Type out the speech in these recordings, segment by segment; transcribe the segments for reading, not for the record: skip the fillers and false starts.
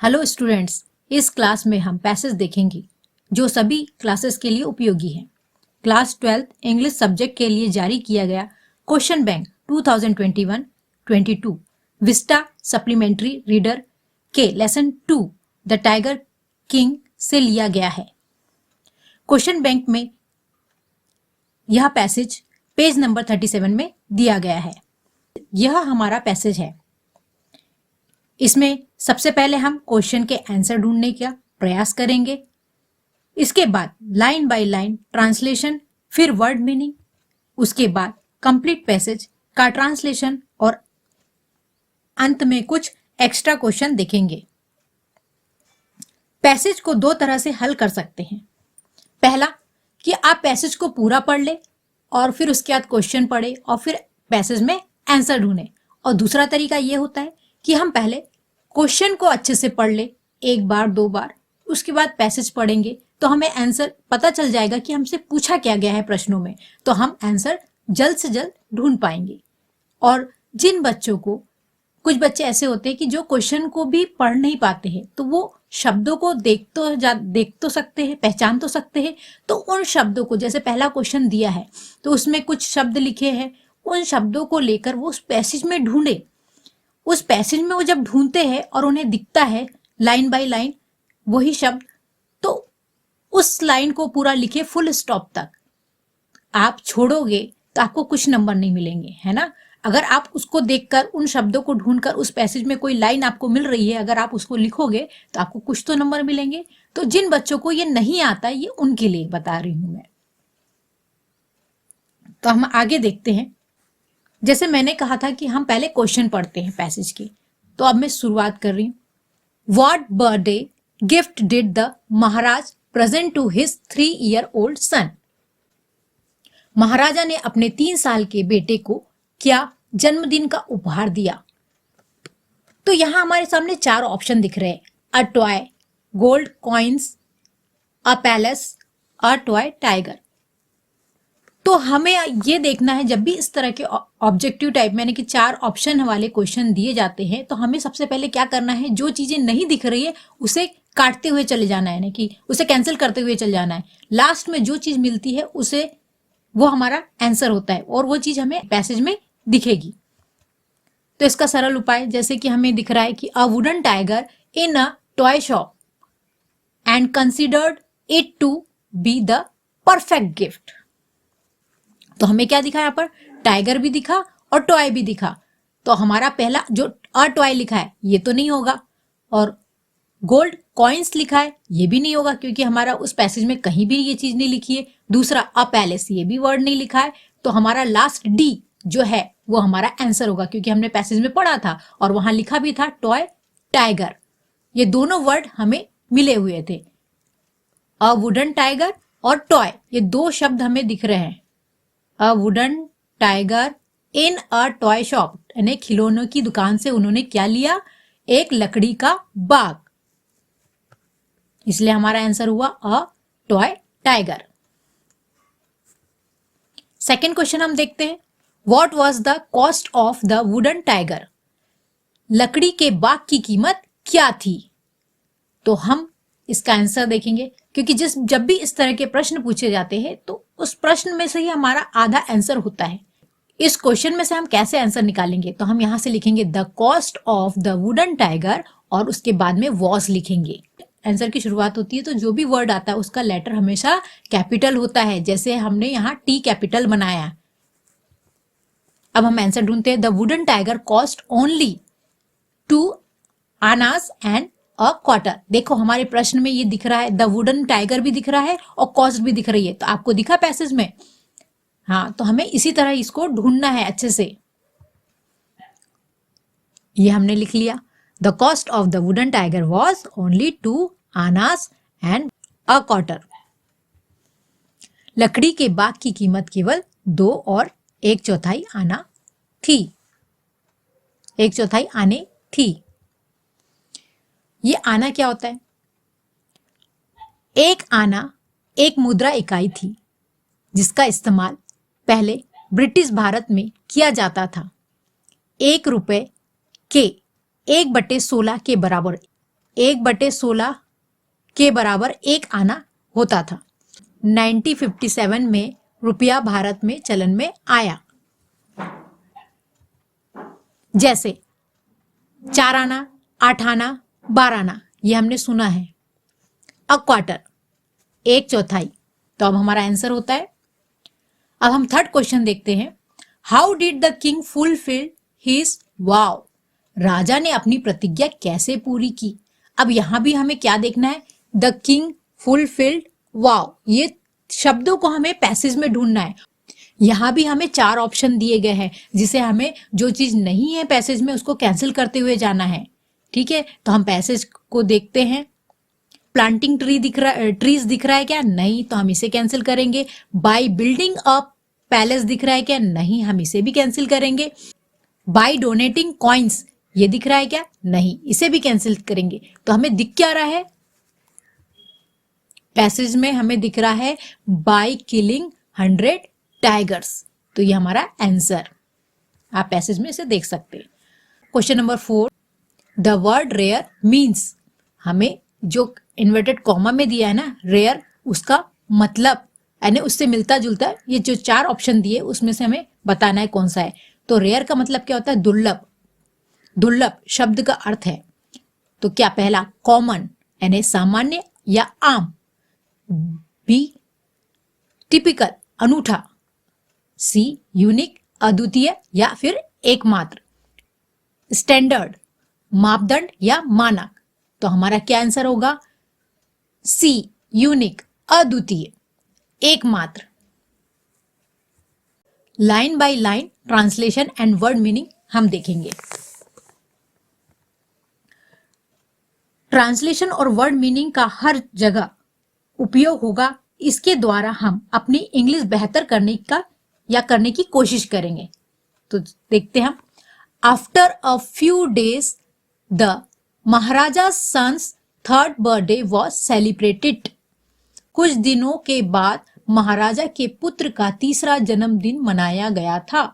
Hello students, इस class में हम पैसेज देखेंगे जो सभी क्लासेस के लिए उपयोगी हैं। क्लास 12 इंग्लिश सब्जेक्ट के लिए जारी किया गया question bank 2021-22 Vista supplementary reader के लेसन 2 द टाइगर किंग से लिया गया है। क्वेश्चन बैंक में यह पैसेज पेज नंबर 37 में दिया गया है। यह हमारा पैसेज है। इसमें सबसे पहले हम क्वेश्चन के आंसर ढूंढने का प्रयास करेंगे। इसके बाद लाइन बाय लाइन ट्रांसलेशन, फिर वर्ड मीनिंग, उसके बाद कंप्लीट पैसेज का ट्रांसलेशन और अंत में कुछ एक्स्ट्रा क्वेश्चन देखेंगे। पैसेज को दो तरह से हल कर सकते हैं। पहला कि आप पैसेज को पूरा पढ़ ले और फिर उसके बाद क्वेश्चन पढ़े और फिर पैसेज में आंसर ढूंढे, और दूसरा तरीका यह होता है कि हम पहले क्वेश्चन को अच्छे से पढ़ ले एक बार दो बार, उसके बाद पैसेज पढ़ेंगे तो हमें आंसर पता चल जाएगा कि हमसे पूछा क्या गया है प्रश्नों में, तो हम आंसर जल्द से जल्द ढूंढ पाएंगे। और जिन बच्चों को, कुछ बच्चे ऐसे होते हैं कि जो क्वेश्चन को भी पढ़ नहीं पाते हैं, तो वो शब्दों को देख तो सकते हैं, पहचान तो सकते हैं, तो उन शब्दों को, जैसे पहला क्वेश्चन दिया है तो उसमें कुछ शब्द लिखे हैं, उन शब्दों को लेकर वो उस पैसेज में ढूंढे। उस पैसेज में वो जब ढूंढते हैं और उन्हें दिखता है लाइन बाय लाइन वही शब्द, तो उस लाइन को पूरा लिखे फुल स्टॉप तक। आप छोड़ोगे तो आपको कुछ नंबर नहीं मिलेंगे, है ना। अगर आप उसको देखकर, उन शब्दों को ढूंढकर, उस पैसेज में कोई लाइन आपको मिल रही है, अगर आप उसको लिखोगे तो आपको कुछ तो नंबर मिलेंगे। तो जिन बच्चों को ये नहीं आता, ये उनके लिए बता रही हूं मैं। तो हम आगे देखते हैं। जैसे मैंने कहा था कि हम पहले क्वेश्चन पढ़ते हैं पैसेज की, तो अब मैं शुरुआत कर रही हूं। What birthday gift did the Maharaj present to his 3-year-old son. Maharaja ने अपने 3 साल के बेटे को क्या जन्मदिन का उपहार दिया। तो यहां हमारे सामने 4 ऑप्शन दिख रहे हैं: a toy, gold coins, a palace, a toy tiger. तो हमें ये देखना है, जब भी इस तरह के ऑब्जेक्टिव टाइप में, यानी कि 4 ऑप्शन वाले क्वेश्चन दिए जाते हैं, तो हमें सबसे पहले क्या करना है, जो चीजें नहीं दिख रही है उसे काटते हुए चले जाना है, यानी कि उसे कैंसिल करते हुए चले जाना है। लास्ट में जो चीज मिलती है उसे, वो हमारा आंसर होता है और वो चीज हमें पैसेज में दिखेगी। तो इसका सरल उपाय, जैसे कि हमें दिख रहा है कि a wooden tiger in a toy shop and considered it to be the perfect gift. तो हमें क्या दिखा यहाँ पर, टाइगर भी दिखा और टॉय भी दिखा। तो हमारा पहला जो अ टॉय लिखा है ये तो नहीं होगा, और गोल्ड कॉइन्स लिखा है ये भी नहीं होगा, क्योंकि हमारा उस पैसेज में कहीं भी ये चीज नहीं लिखी है। दूसरा अ पैलेस, ये भी वर्ड नहीं लिखा है। तो हमारा लास्ट डी जो है वो हमारा आंसर होगा, क्योंकि हमने पैसेज में पढ़ा था और वहां लिखा भी था टॉय टाइगर। ये दोनों वर्ड हमें मिले हुए थे, अ वुडन टाइगर और टॉय, ये 2 शब्द हमें दिख रहे हैं। अ wooden tiger in a toy shop, यानी खिलौनों की दुकान से उन्होंने क्या लिया, एक लकड़ी का बाग, इसलिए हमारा आंसर हुआ a toy tiger. Second question हम देखते हैं। What was the cost of the wooden tiger. लकड़ी के बाग की कीमत क्या थी। तो हम इसका आंसर देखेंगे, क्योंकि जब भी इस तरह के प्रश्न पूछे जाते हैं तो उस प्रश्न में से ही हमारा आधा आंसर होता है। इस क्वेश्चन में से हम कैसे आंसर निकालेंगे, तो हम यहां से लिखेंगे the cost of the wooden tiger और उसके बाद में वॉज लिखेंगे। आंसर की शुरुआत होती है तो जो भी वर्ड आता है उसका लेटर हमेशा कैपिटल होता है, जैसे हमने यहाँ टी कैपिटल बनाया। अब हम आंसर ढूंढते हैं। The wooden tiger cost only 2 annas and a quarter. देखो हमारे प्रश्न में ये दिख रहा है, द वुडन टाइगर भी दिख रहा है और कॉस्ट भी दिख रही है, तो आपको दिखा पैसेज में। हाँ, तो हमें इसी तरह इसको ढूंढना है अच्छे से। ये हमने लिख लिया, the cost of the wooden tiger was only 2 annas and a quarter. लकड़ी के बाग की कीमत केवल 2 और 1/4 आना थी, 1/4 आने थी। ये आना क्या होता है? एक आना एक मुद्रा इकाई थी जिसका इस्तेमाल पहले ब्रिटिश भारत में किया जाता था। 1 रुपए के 1/16 के बराबर 1/16 के बराबर 1 आना होता था। 1957 में रुपया भारत में चलन में आया। जैसे 4 आना, 8 आना, 12 आना, ये हमने सुना है। A quarter, 1/4। तो अब हमारा आंसर होता है। अब हम थर्ड क्वेश्चन देखते हैं। How did the king fulfil his vow? राजा ने अपनी प्रतिज्ञा कैसे पूरी की? अब यहां भी हमें क्या देखना है? द किंग फुलफिल्ड वाव, ये शब्दों को हमें पैसेज में ढूंढना है। यहां भी हमें 4 ऑप्शन दिए गए हैं, जिसे हमें जो चीज नहीं है पैसेज में उसको कैंसिल करते हुए जाना है। ठीक है, तो हम पैसेज को देखते हैं। प्लांटिंग ट्रीज दिख रहा है क्या? नहीं, तो हम इसे कैंसिल करेंगे। बाय बिल्डिंग अ पैलेस दिख रहा है क्या? नहीं, हम इसे भी कैंसिल करेंगे। बाय डोनेटिंग कॉइन्स, ये दिख रहा है क्या? नहीं, इसे भी कैंसिल करेंगे। तो हमें दिख क्या रहा है पैसेज में? हमें दिख रहा है बाय किलिंग 100 टाइगर्स। तो ये हमारा आंसर, आप पैसेज में इसे देख सकते हैं। Question number 4, the word rare means, हमें जो इन्वर्टेड कॉमा में दिया है ना रेयर, उसका मतलब यानी उससे मिलता जुलता ये जो 4 ऑप्शन दिए उसमें से हमें बताना है कौन सा है। तो रेयर का मतलब क्या होता है? दुर्लभ। दुर्लभ शब्द का अर्थ है। तो क्या पहला कॉमन यानी सामान्य या आम? बी टिपिकल अनूठा, सी यूनिक अद्वितीय या फिर एकमात्र, स्टैंडर्ड मापदंड या मानक। तो हमारा क्या आंसर होगा? सी यूनिक अद्वितीय एकमात्र। Line by line translation and word meaning हम देखेंगे। ट्रांसलेशन और वर्ड मीनिंग का हर जगह उपयोग होगा। इसके द्वारा हम अपनी इंग्लिश बेहतर करने की कोशिश करेंगे। तो देखते हैं हम। After a few days the Maharaja sons 3rd birthday was celebrated. कुछ दिनों के बाद महाराजा के पुत्र का 3रा जन्मदिन मनाया गया था।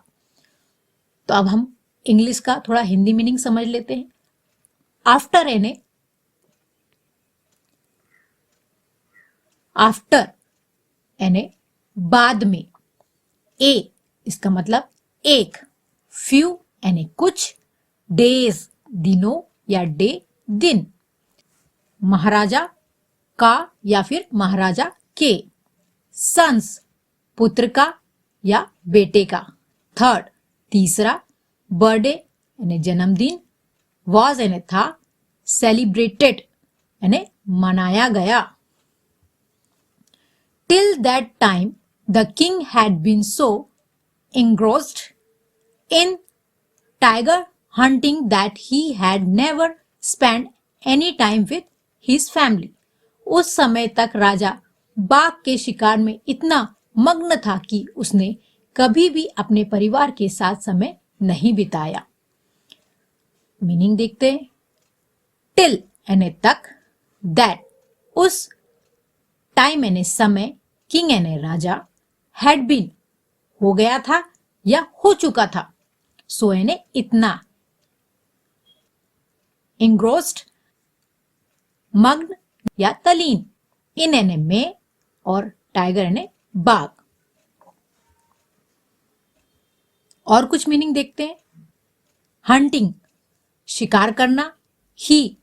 तो अब हम इंग्लिश का थोड़ा हिंदी मीनिंग समझ लेते हैं। आफ्टर यानी आफ्टर यानी बाद में, ए इसका मतलब एक, फ्यू यानी कुछ, डेज दिनों या डे दिन, महाराजा का या फिर महाराजा के, सन्स पुत्र का या बेटे का, 3rd तीसरा, बर्थडे यानी जन्मदिन, वॉज यानी था, सेलिब्रेटेड यानी मनाया गया। Till that time, the king had been so engrossed in tiger hunting that he had never spent any time with his family. उस समय तक राजा बाघ के शिकार में इतना मग्न था कि उसने कभी भी अपने परिवार के साथ समय नहीं बिताया। मीनिंग देखते हैं। टिल यानी तक, दैट उस, टाइम यानी समय, किंग यानी राजा, हैड बीन हो गया था या हो चुका था, सो यानी इतना, इंग्रोस्ड मग्न या तलीन, इन यानी में और टाइगर यानी बाघ। और कुछ मीनिंग देखते हैं। हंटिंग शिकार करना, ही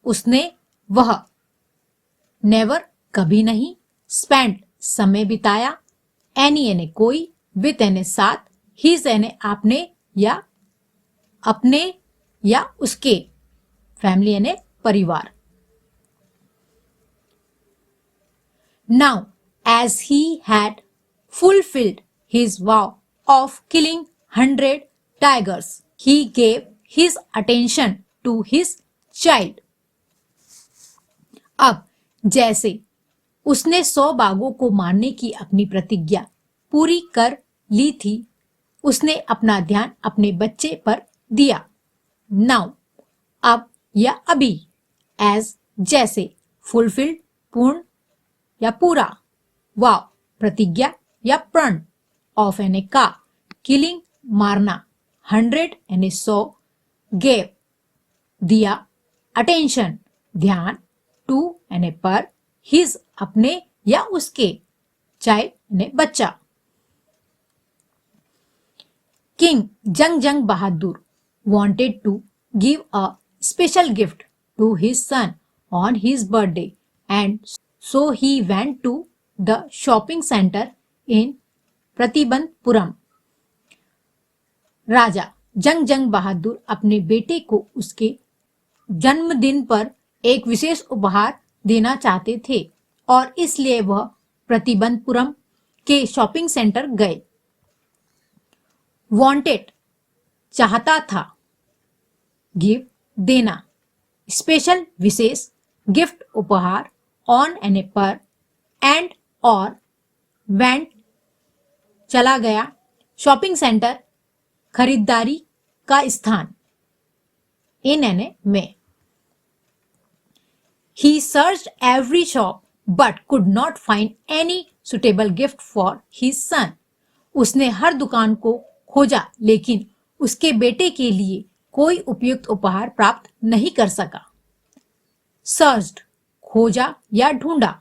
उसने, वह, नेवर कभी नहीं, स्पेंड समय बिताया, एनी यानी कोई, विथ यानी साथ, हिज यानी आपने या अपने या उसके, फैमिली यानी परिवार। Now as he had fulfilled his vow of killing 100 tigers, he gave his attention to his child. अब जैसे उसने 100 बाघों को मारने की अपनी प्रतिज्ञा पूरी कर ली थी, उसने अपना ध्यान अपने बच्चे पर दिया। नाउ अब या अभी, एज जैसे, फुलफिल्ड पूर्ण या पूरा, वाव प्रतिज्ञा या प्रण, ऑफ यानी का, किलिंग मारना, 100 यानी 100, गेव दिया, अटेंशन ध्यान, टू यानी पर, हिज अपने या उसके, चाइल्ड यानी बच्चा। किंग जंग जंग बहादुर wanted to give a special gift to his son on his birthday, and so he went to the shopping center in Pratibandapuram. राजा जंग जंग बहादुर अपने बेटे को उसके जन्मदिन पर एक विशेष उपहार देना चाहते थे और इसलिए वह प्रतिबंधपुरम के शॉपिंग सेंटर गए। वांटेड चाहता था, गिव देना, स्पेशल विशेष, गिफ्ट उपहार, ऑन यानी पर, एंड और, वेंट चला गया, शॉपिंग सेंटर खरीदारी का स्थान, इन यानी में। He searched every shop but could not find any suitable gift for his son. उसने हर दुकान को खोजा लेकिन उसके बेटे के लिए कोई उपयुक्त उपहार प्राप्त नहीं कर सका। Searched खोजा या ढूंढा,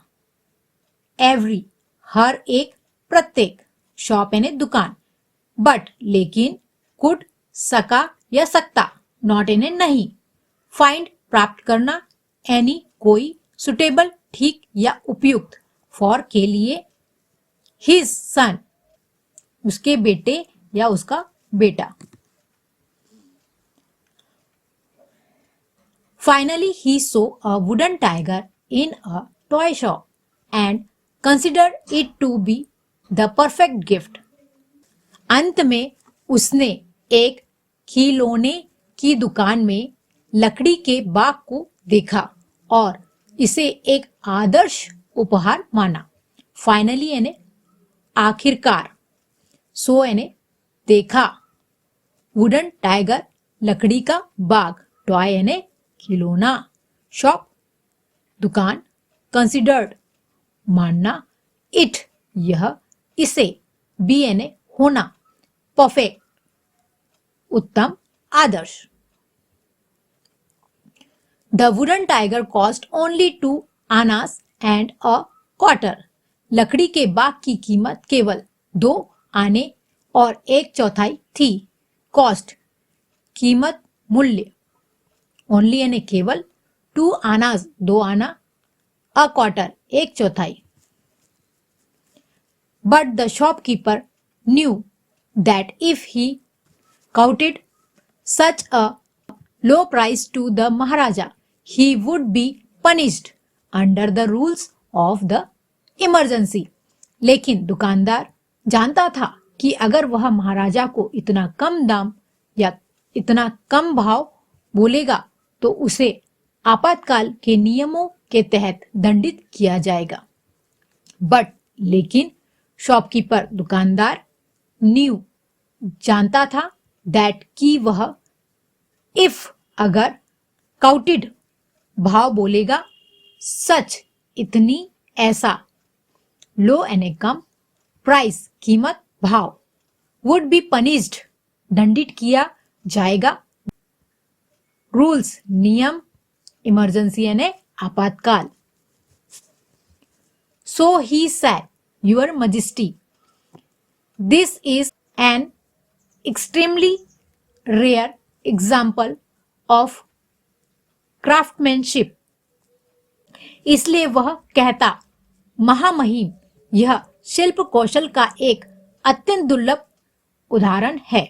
every हर एक, प्रत्येक, शॉप यानी दुकान, बट लेकिन, कुड सका या सकता, नॉट यानी नहीं, फाइंड प्राप्त करना, एनी कोई, सुटेबल ठीक या उपयुक्त, फॉर के लिए, हिज सन उसके बेटे या उसका बेटा। Finally, he saw a wooden tiger in a toy shop and considered it to be the perfect gift. अंत में उसने एक खिलौने की दुकान में लकड़ी के बाग को देखा और इसे एक आदर्श उपहार माना। फाइनली यानी आखिरकार, सो यानी देखा, वुडन टाइगर लकड़ी का बाग, टॉय यानी खिलौना, शॉप दुकान, कंसिडर्ड मानना, इट यह, इसे, बी यानी होना, परफेक्ट उत्तम, आदर्श। The wooden tiger cost only 2 annas and a quarter. लकड़ी के बाग की कीमत केवल 2 आने और 1/4 थी। कॉस्ट कीमत, मूल्य, ओनली यानी केवल, 2 आनास 2 आना, a quarter 1/4। But the shopkeeper knew that if he quoted such a low price to the Maharaja, he would be punished under the rules of the emergency. लेकिन दुकानदार जानता था कि अगर वह महाराजा को इतना कम दाम या इतना कम भाव बोलेगा तो उसे आपातकाल के नियमों के तहत दंडित किया जाएगा। बट लेकिन शॉपकीपर दुकानदार न्यू जानता था दैट की वह, इफ अगर, काउटेड भाव बोलेगा, सच इतनी, ऐसा, लो यानी कम, प्राइस कीमत, भाव, वुड बी पनिश्ड दंडित किया जाएगा, रूल्स नियम, इमरजेंसी यानी आपातकाल। So he said, your majesty, this is an extremely rare example of craftsmanship. इसलिए वह कहता, महामहिम, यह शिल्प कौशल का एक अत्यंत दुर्लभ उदाहरण है।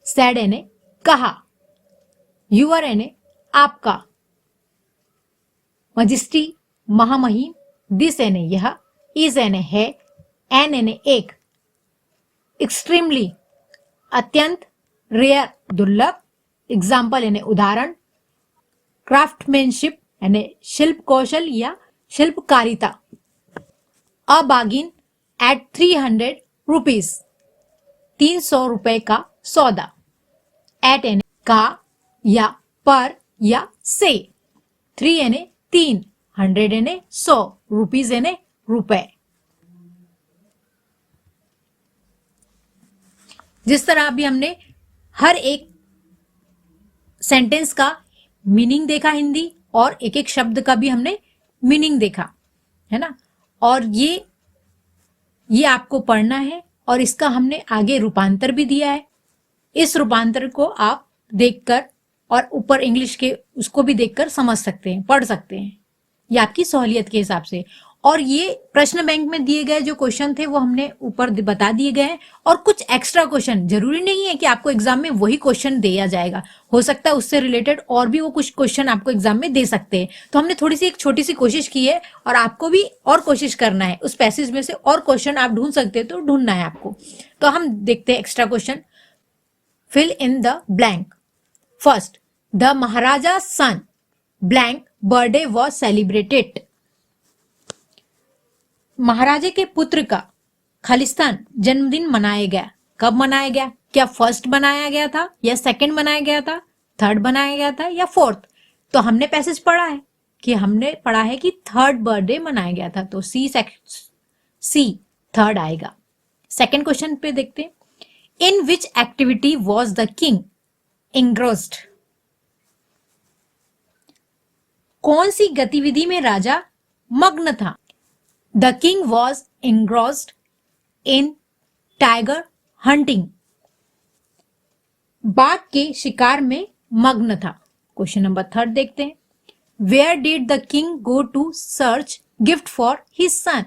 सैड यानी कहा, यूर यानी आपका, मजिस्ट्री महामहिम, दिस यानी यह, इज यानी है, एन यानी एक, एक्सट्रीमली अत्यंत, रेयर दुर्लभ, एग्जाम्पल यानी उदाहरण, क्राफ्टमैनशिप यानी शिल्प कौशल या शिल्पकारिता। अ बार्गिन एट 300 रुपीज, 300 रुपए का सौदा। एट यानी का या पर या से, 3 यानी 3, 100 यानी 100, रुपीज यानी रुपए। जिस तरह अभी हमने हर एक सेंटेंस का मीनिंग देखा हिंदी और एक एक शब्द का भी हमने मीनिंग देखा, है ना। और ये आपको पढ़ना है और इसका हमने आगे रूपांतर भी दिया है। इस रूपांतर को आप देखकर और ऊपर इंग्लिश के उसको भी देखकर समझ सकते हैं, पढ़ सकते हैं, ये आपकी सहूलियत के हिसाब से। और ये प्रश्न बैंक में दिए गए जो क्वेश्चन थे वो हमने ऊपर बता दिए गए हैं। और कुछ एक्स्ट्रा क्वेश्चन, जरूरी नहीं है कि आपको एग्जाम में वही क्वेश्चन दिया जाएगा, हो सकता है उससे रिलेटेड और भी वो कुछ क्वेश्चन आपको एग्जाम में दे सकते हैं। तो हमने थोड़ी सी एक छोटी सी कोशिश की है और आपको भी और कोशिश करना है, उस पैसेज में से और क्वेश्चन आप ढूंढ सकते हैं तो ढूंढना है आपको। तो हम देखते हैं extra question. Fill in the blank. First, the Maharaja son blank birthday was celebrated. महाराजे के पुत्र का खालिस्तान जन्मदिन मनाया गया। कब मनाया गया? क्या फर्स्ट बनाया गया था या सेकंड बनाया गया था, थर्ड बनाया गया था या फोर्थ? तो हमने पैसेज पढ़ा है कि थर्ड बर्थडे मनाया गया था, तो सी थर्ड आएगा। सेकंड क्वेश्चन पे देखते हैं। In which activity was the king engrossed? कौन सी गतिविधि में राजा मग्न था? The king was engrossed in tiger hunting. बाघ के शिकार में मग्न था। क्वेश्चन नंबर थर्ड देखते हैं। Where did the king go to search gift for his son?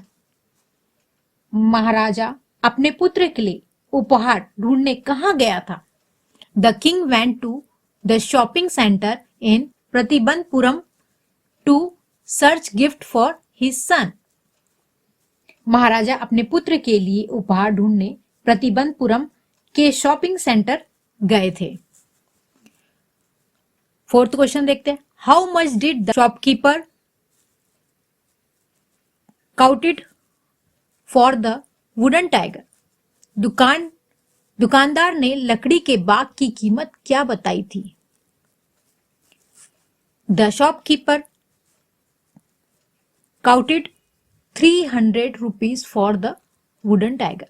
महाराजा अपने पुत्र के लिए उपहार ढूंढने कहां गया था? The king went to the shopping centre in Pratibandhapuram to search gift for his son. महाराजा अपने पुत्र के लिए उपहार ढूंढने प्रतिबंधपुरम के शॉपिंग सेंटर गए थे। फोर्थ क्वेश्चन देखते हैं। How much did the shopkeeper quoted for the wooden tiger? दुकानदार ने लकड़ी के बाग की कीमत क्या बताई थी? The shopkeeper quoted 300 rupees for the wooden tiger.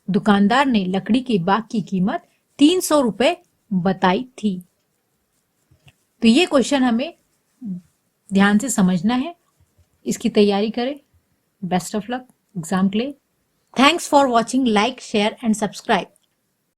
दुकानदार ने लकड़ी के बाग की कीमत 300 रुपए बताई थी। तो ये क्वेश्चन हमें ध्यान से समझना है, इसकी तैयारी करें। बेस्ट ऑफ लक एग्जाम के लिए। Thanks for watching. Like, share and subscribe.